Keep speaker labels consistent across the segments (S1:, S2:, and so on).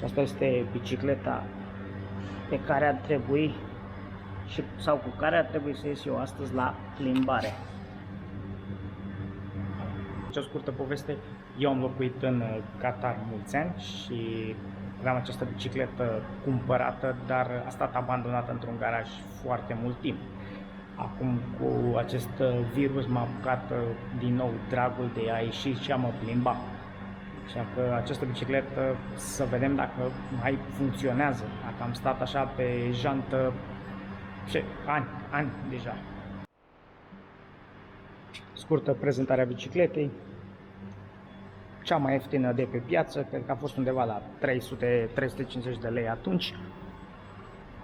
S1: Și asta este bicicleta pe care ar trebui sau cu care ar trebui să ies eu astăzi la plimbare. Ce o scurtă poveste, eu am locuit în Qatar mulți ani și aveam această bicicletă cumpărată, dar a stat abandonată într-un garaj foarte mult timp. Acum cu acest virus m-a apucat din nou dragul de a ieși și a mă plimba. Așa că această bicicletă, să vedem dacă mai funcționează, dacă am stat așa pe jantă ani deja. Scurtă prezentarea bicicletei, cea mai ieftină de pe piață, cred că a fost undeva la 300-350 de lei atunci.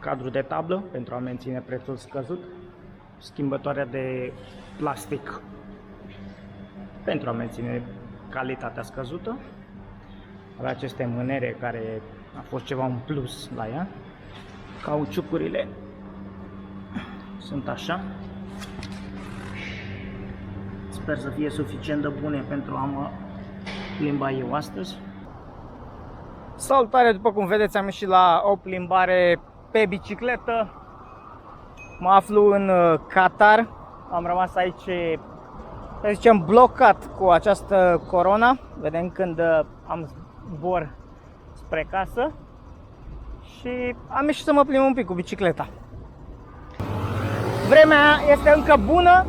S1: Cadru de tablă pentru a menține prețul scăzut, schimbătoarea de plastic pentru a menține calitatea scăzută. Avea aceste mânere care a fost ceva un plus la ea. Cauciucurile sunt așa. Sper să fie suficient de bune pentru a mă plimba eu astăzi. Salutare, după cum vedeți am ieșit la o plimbare pe bicicletă. Mă aflu în Qatar. Am rămas aici, să zicem, blocat cu această corona. Vedem când am zbor spre casă. Și am ieșit să mă plimb un pic cu bicicleta. Vremea este încă bună,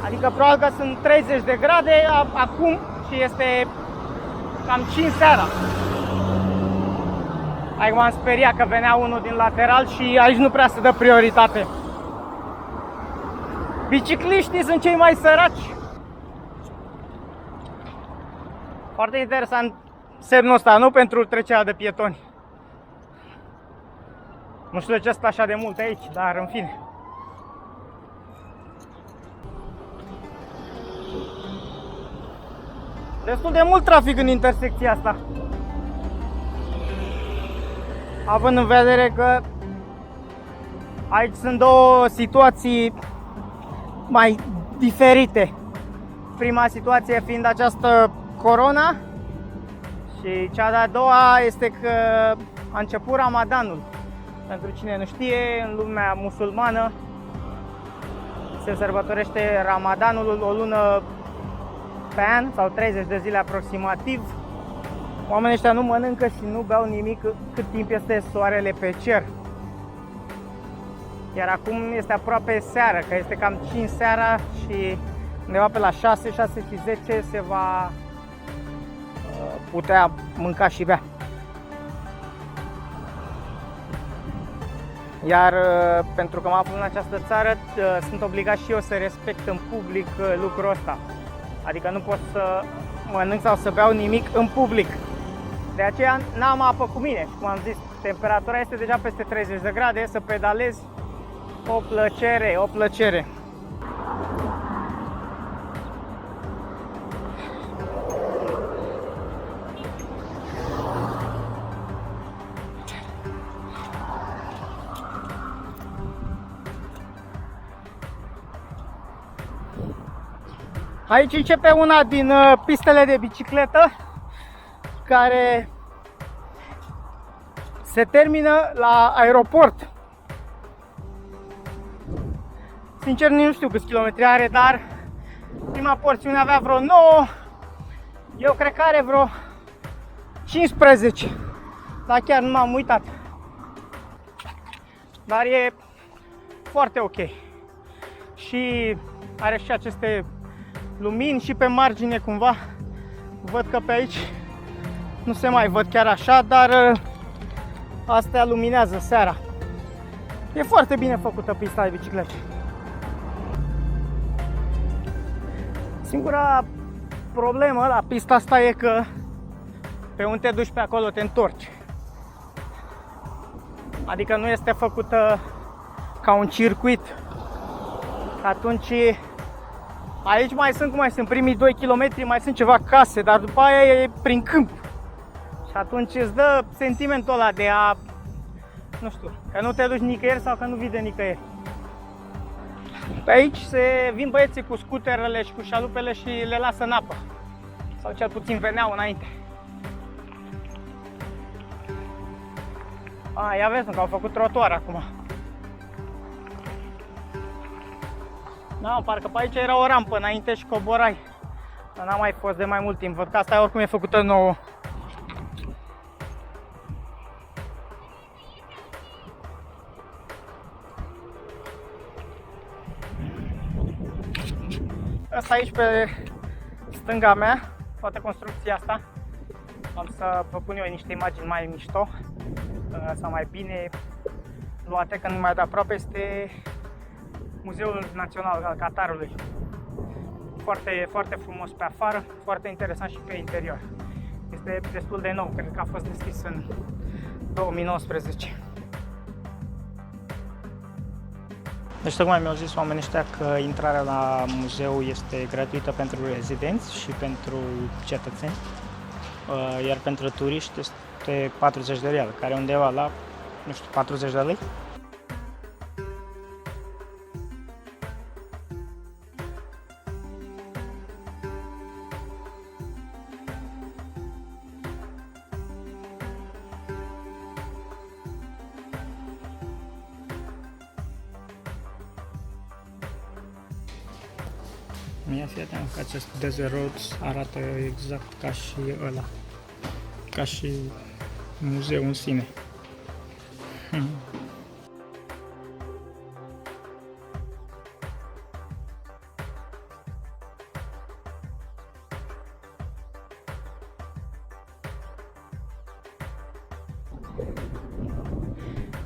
S1: adică probabil că sunt 30 de grade acum și este cam 5 seara. Aici m-am speriat că venea unul din lateral și aici nu prea se dă prioritate. Bicicliștii sunt cei mai săraci. Foarte interesant semnul ăsta, nu pentru trecerea de pietoni. Nu știu de ce stă așa de mult aici, dar în fine. Destul de mult trafic în intersecția asta. Având în vedere că aici sunt două situații mai diferite. Prima situație fiind această corona și cea de-a doua este că a început Ramadanul. Pentru cine nu știe, în lumea musulmană se sărbătorește Ramadanul o lună pe an sau 30 de zile aproximativ. Oamenii ăștia nu mănâncă și nu beau nimic cât timp este soarele pe cer. Iar acum este aproape seară, că este cam 5 seara și undeva pe la 6 și 10 se va putea mânca și bea. Iar pentru că mă aflu în această țară, sunt obligat și eu să respect în public lucrul ăsta. Adică nu pot să mănânc sau să beau nimic în public. De aceea n-am apă cu mine. Cum am zis, temperatura este deja peste 30 de grade, să pedalez o plăcere, o plăcere. Aici începe una din pistele de bicicletă care se termină la aeroport. Sincer nu știu câți kilometri are, dar prima porțiune avea vreo 9, eu cred că are vreo 15, dar chiar nu m-am uitat. Dar e foarte ok. Și are și aceste lumini și pe margine cumva. Văd că pe aici nu se mai văd chiar așa, dar astea luminează seara. E foarte bine făcută pista de biciclete. Singura problemă la pista asta e că pe unde te duci pe acolo te întorci. Adică nu este făcută ca un circuit. Atunci aici mai sunt, cum mai sunt, primii 2 km mai sunt ceva case, dar după aia e prin câmp. Și atunci îți dă sentimentul ăla de a, nu știu, că nu te duci nicăieri sau că nu vii de nicăieri. Pe aici vin băieții cu scuterele și cu șalupele și le lasă în apă. Sau cel puțin veneau înainte. Ia vezi că au făcut trotuar acum. Da, parcă pe aici era o rampă înainte și coborai. Dar n-am mai fost de mai mult timp. Văd că asta oricum e făcută nouă. Asta aici pe stânga mea, toată construcția asta. Am să vă pun eu niște imagini mai mișto sau mai bine luate, că nu mai de aproape. Este Muzeul Național al Qatarului. Foarte, foarte frumos pe afară, foarte interesant și pe interior. Este destul de nou, cred că a fost deschis în 2019. Deci tocmai mi-au zis oamenii ăștia că intrarea la muzeu este gratuită pentru rezidenți și pentru cetățeni, iar pentru turiști este 40 de rial, care e undeva la, nu știu, 40 de lei. Mi-a fi atent că acest Desert Roads arată exact ca și ăla, ca și muzeul în sine.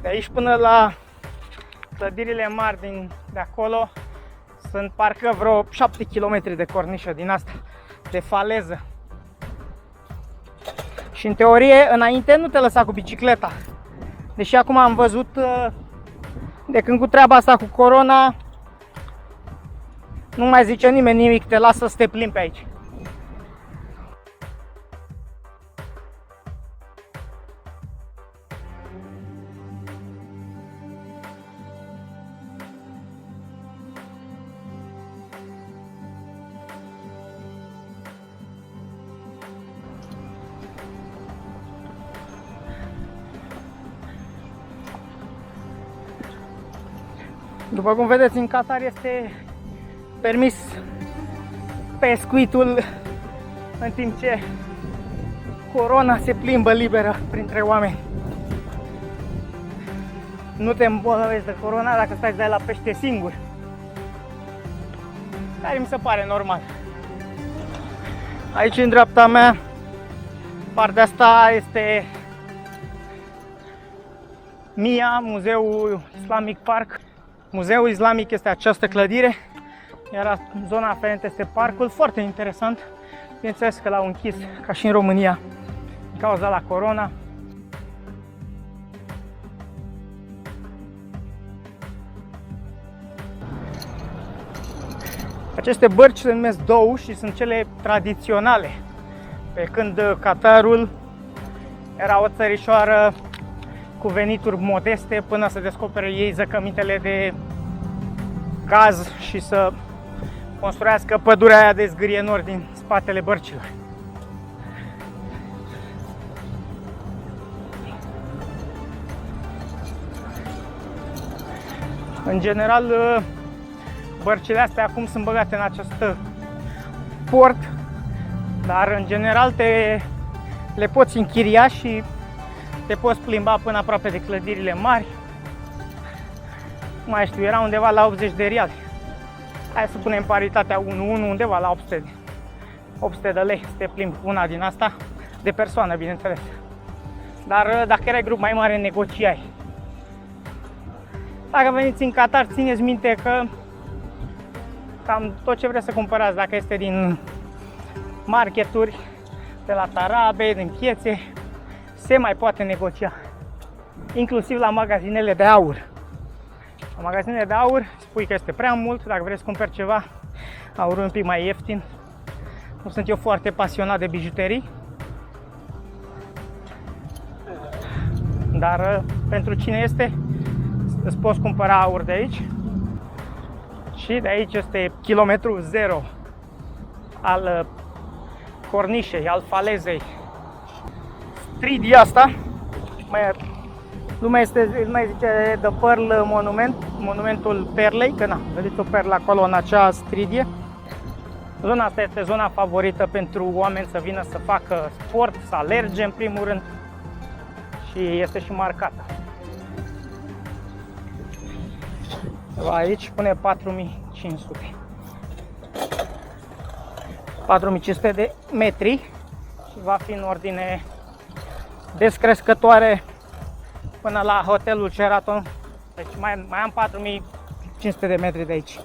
S1: De aici până la clădirile mari de acolo sunt parcă vreo 7 km de cornișă din asta, de faleză. Și în teorie, înainte nu te lăsa cu bicicleta. Deși acum am văzut, de când cu treaba asta cu corona, nu mai zice nimeni nimic, te lasă să te plimbi pe aici. După cum vedeți, în Qatar este permis pescuitul, în timp ce corona se plimbă liberă printre oameni. Nu te îmbolnăvești de corona dacă stai să dai la pește singur, care mi se pare normal. Aici, în dreapta mea, partea asta este MIA, Muzeul Islamic Park. Muzeul Islamic este această clădire, iar zona aferentă este parcul, foarte interesant. Bineînțeles că l-au închis, ca și în România, din cauza la corona. Aceste bărci se numesc dou și sunt cele tradiționale, pe când Qatarul era o țărișoară cu venituri modeste până să descopere ei zăcămintele de gaz și să construiască pădurea aia de zgârie nori din spatele bărcilor. În general, bărcile astea acum sunt băgate în acest port, dar în general le poți închiria și te poți plimba până aproape de clădirile mari. Mai știu, era undeva la 80 de riali. Hai să punem paritatea 1-1, undeva la 800 de lei să te plimbi una din asta, de persoană, bineînțeles. Dar dacă erai grup mai mare, negociai. Dacă veniți în Qatar, țineți minte că cam tot ce vreți să cumpărați, dacă este din marketuri, de la tarabe, din piețe, se mai poate negocia, inclusiv la magazinele de aur. La magazinele de aur spui că este prea mult, dacă vrei să cumperi ceva, aurul un pic mai ieftin. Nu sunt eu foarte pasionat de bijuterii, dar pentru cine este, îți poți cumpăra aur de aici. Și de aici este kilometrul zero al cornișei, al falezei. 3D asta, Lumea îi mai zice The Pearl Monument, monumentul perlei, că na, vedeți o perlă acolo în acea stridie. Zona asta este zona favorită pentru oameni să vină să facă sport, să alerge în primul rând și este și marcată. Aici pune 4500. 4500 de metri și va fi în ordine descrescătoare până la hotelul Sheraton. Deci mai am 4500 de metri de aici.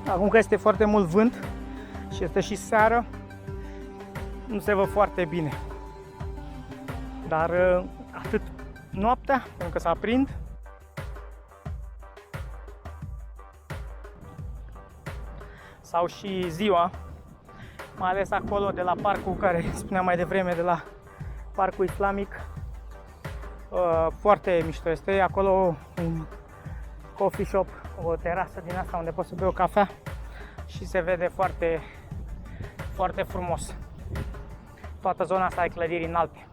S1: Acum că este foarte mult vânt și este și seară, nu se văd foarte bine. Dar atât noaptea, pentru că se aprind, sau și ziua, mai ales acolo de la parcul care spuneam mai devreme, de la parcul islamic, foarte mișto este. Acolo un coffee shop, o terasă din asta unde poți să bei o cafea și se vede foarte, foarte frumos. Toată zona asta ai clădiri înalte.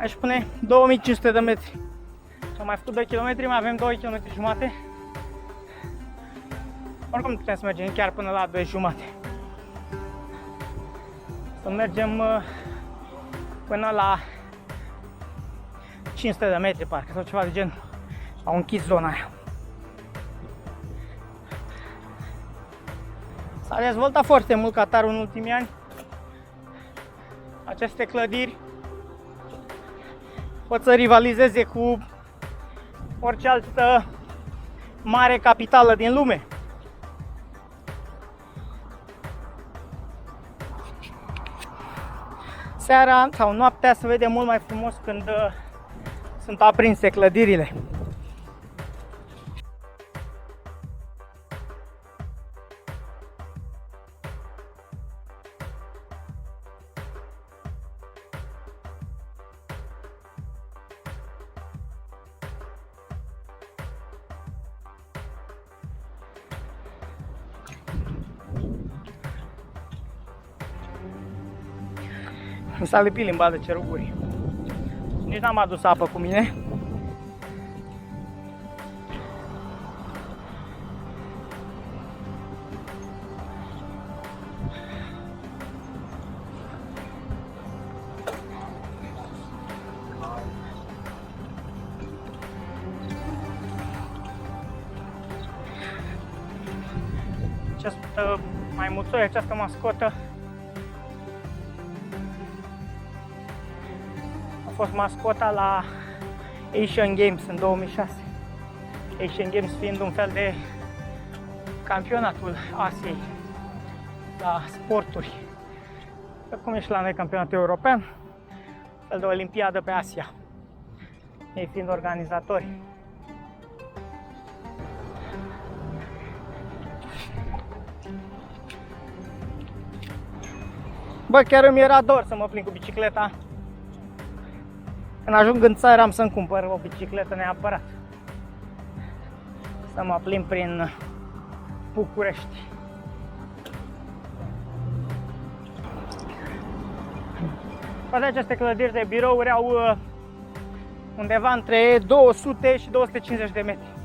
S1: Aș spune 2500 de metri. Și am mai făcut 2 km, mai avem 2 km jumate. Oricum putem să mergem chiar până la 2 jumate. Să mergem până la 500 de metri parcă sau ceva de genul. Au închis zona aia. S-a dezvoltat foarte mult Qatarul în ultimii ani. Aceste clădiri pot să rivalizeze cu orice altă mare capitală din lume. Seara sau noaptea se vede mult mai frumos când sunt aprinse clădirile. Mi s-a lipit limba de cerul gurii. Nici n-am adus apă cu mine. Această maimuțoie, această mascotă a fost mascota la Asian Games în 2006. Asian Games fiind un fel de campionatul Asiei la sporturi. Cum e și la noi campionatul european, un fel de olimpiadă pe Asia, ei fiind organizatori. Bă, chiar îmi era dor să mă plimb cu bicicleta. Când ajung în țară am să-mi cumpăr o bicicletă neapărat. Să mă plimb prin București. Toate aceste clădiri de birouri au undeva între 200 și 250 de metri.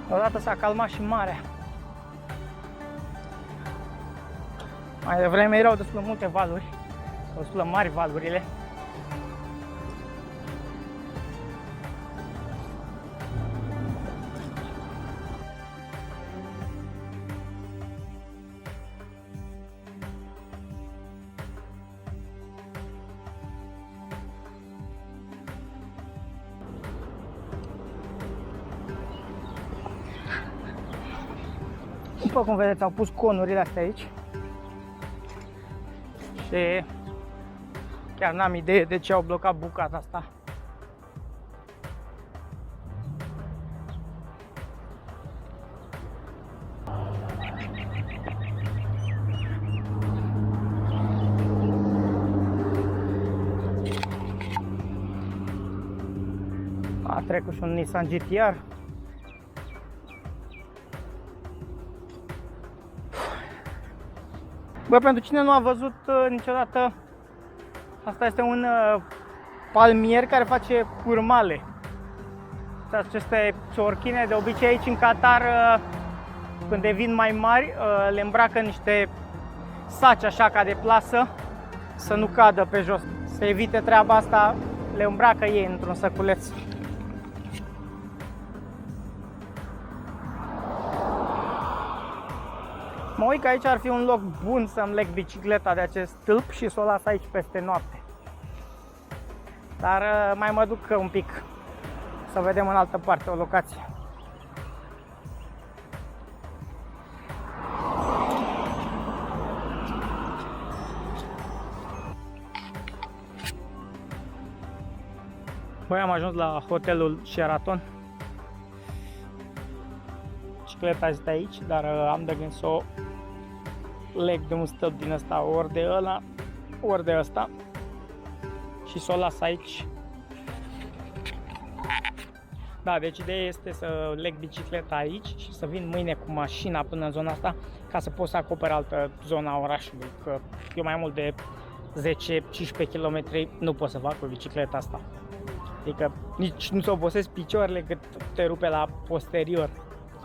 S1: Odată s-a calmat și marea. Mai devreme erau destul de multe valuri, destul de mari valurile. După cum vedeți, au pus conurile astea aici. Și chiar n-am idee de ce au blocat bucata asta. A trecut și un Nissan GT-R. Bă, pentru cine nu a văzut niciodată, asta este un palmier care face curmale. Aceste ciorchine, de obicei aici în Qatar, când devin mai mari, le îmbracă niște saci așa ca de plasă, să nu cadă pe jos. Să evite treaba asta, le îmbracă ei într-un săculeț. Mă uit că aici ar fi un loc bun să-mi leg bicicleta de acest stâlp și să o las aici peste noapte. Dar mai mă duc un pic să vedem în altă parte o locație. Băi, am ajuns la hotelul Sheraton. Bicicleta este aici, dar am de gând să o leg de un stâlp din ăsta, ori de ăla, ori de ăsta, și să o las aici. Da, deci ideea este să leg bicicleta aici și să vin mâine cu mașina până în zona asta, ca să pot să acopăr altă zona a orașului, că eu mai mult de 10-15 km nu pot să fac cu bicicleta asta. Adică nici nu-ți obosesc picioarele cât te rupe la posterior.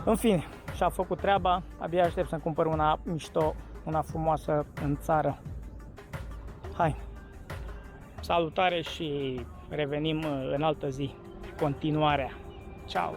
S1: În fine, și-a făcut treaba, abia aștept să-mi cumpăr una mișto, una frumoasă în țară. Hai, salutare și revenim în altă zi, continuarea. Ciao!